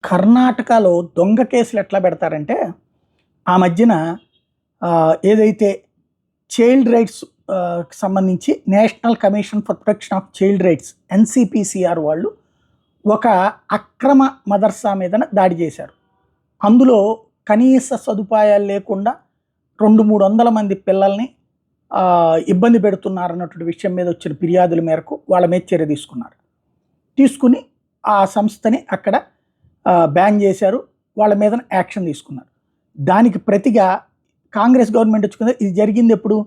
కర్ణాటకలో దొంగ కేసులు ఎట్లా పెడతారంటే, ఆ మధ్యన ఏదైతే చైల్డ్ రైట్స్ సంబంధించి national commission for protection of child rights NCPCR వాళ్ళు ఒక అక్రమ మదర్సా మీదన దాడి చేశారు. అందులో కనీస సదుపాయాలు లేకుండా 200-300 మంది పిల్లల్ని ఇబ్బంది పెడుతున్నారన్నటువంటి విషయం మీద వచ్చిన ఫిర్యాదుల మేరకు వాళ్ళ మీద చర్య తీసుకున్నారు. తీసుకుని ఆ సంస్థని అక్కడ బ్యాన్ చేశారు. వాళ్ళ మీద యాక్షన్ తీసుకున్నారు. దానికి ప్రతిగా కాంగ్రెస్ గవర్నమెంట్ వచ్చుకుంది. ఇది జరిగింది ఎప్పుడు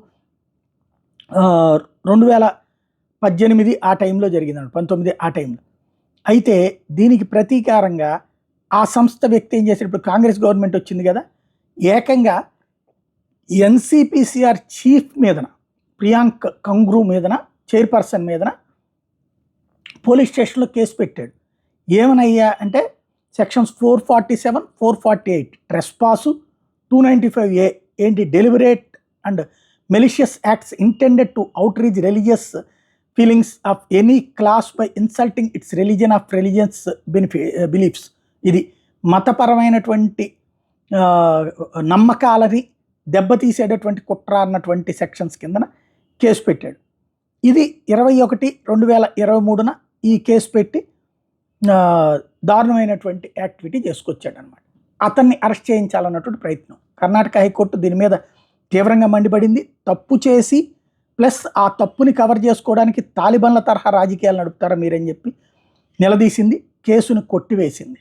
2018 ఆ టైంలో జరిగిందండి, 19 ఆ టైంలో. అయితే దీనికి ప్రతీకారంగా ఆ సంస్థ వ్యక్తి ఏం చేశారు, ఇప్పుడు కాంగ్రెస్ గవర్నమెంట్ వచ్చింది కదా, ఏకంగా ఎన్సిపిసిఆర్ చీఫ్ మీదన ప్రియాంక్ కంగ్రూ మీదన చైర్పర్సన్ మీదన పోలీస్ స్టేషన్లో కేసు పెట్టాడు. ఏమనయ్యా అంటే సెక్షన్స్ 447, 448 ట్రెస్పాసు, 295A ఏంటి deliberate and malicious acts intended to outreach religious feelings of any class by insulting it's religion of religions beliefs. ఇది మతపరమైనటువంటి నమ్మకాలని దెబ్బతీసేటటువంటి కుట్ర అన్నటువంటి సెక్షన్స్ కిందన కేసు పెట్టాడు. ఇది 21/2023 ఈ కేసు పెట్టి దారుణమైనటువంటి యాక్టివిటీ చేసుకొచ్చాడు అనమాట. అతన్ని అరెస్ట్ చేయించాలన్నటువంటి ప్రయత్నం. కర్ణాటక హైకోర్టు దీని మీద తీవ్రంగా మండిపడింది. తప్పు చేసి ప్లస్ ఆ తప్పుని కవర్ చేసుకోవడానికి తాలిబాన్ల తరహా రాజకీయాలు నడుపుతారా మీరని చెప్పి నిలదీసింది, కేసును కొట్టివేసింది.